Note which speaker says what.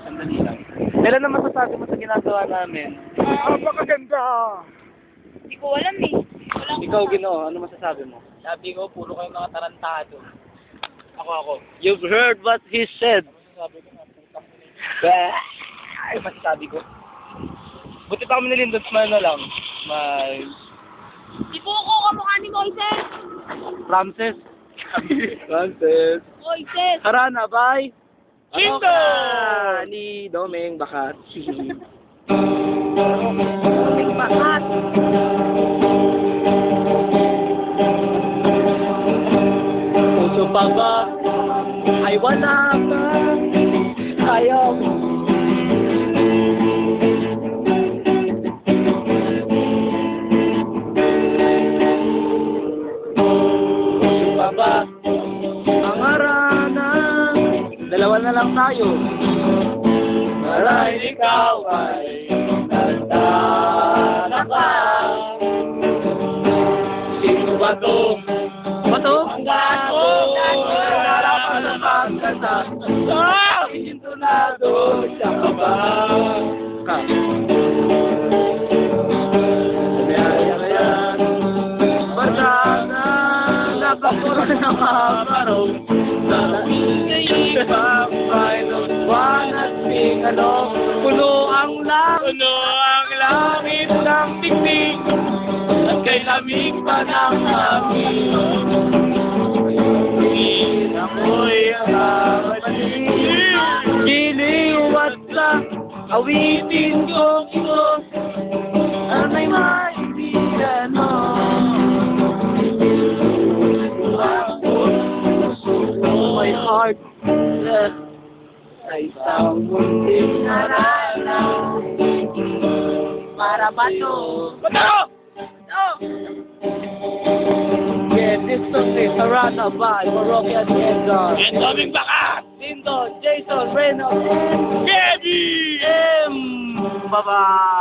Speaker 1: Sandali lang. Kailan na masasabi mo sa ginagawa namin?
Speaker 2: Napakaganda.
Speaker 3: Hindi ko alam eh. Walang
Speaker 1: Ikaw, Ginoo, ano masasabi mo?
Speaker 4: Sabi ko, puro kayo mga tarantado.
Speaker 1: Ako. You've heard what he said.
Speaker 4: Sabi ko,
Speaker 1: Ay, masasabi ko. Buti pa kami nilindot, ano lang.
Speaker 3: Di po ako kamukha ni Moises.
Speaker 1: Ramses. Ramses.
Speaker 3: Moises.
Speaker 1: Harana, bye!
Speaker 4: Lindo!
Speaker 1: Ka ni Domeng Bakat.
Speaker 3: May bakat.
Speaker 1: Puso pa ba? Ay wala ba? Ayaw. Puso pa ba? Ang harana. Dalawa na lang tayo. Marahil ikaw ay nagtana ka. Sino ba to? Bato? Ang gago! Narapan na magkasal. Sintunado siya ka ba? Ka. Kaya Barana, napakuro na mamarong. Sa iipang final one at tingalo. Puno ang langit ng tingting. At kay lamig pa ng hangin. Ako'y giliwat sa awitin ko ito. Ang may maibigan mo. My heart ay isang munting harana. Para ba to?
Speaker 4: Bato!
Speaker 1: Yeah, this song is Harana by Moroccan Edgar.
Speaker 4: And Doming Bakat!
Speaker 1: Lindo, Jason, Reynolds,
Speaker 4: Gaby!
Speaker 1: M. Bye-bye.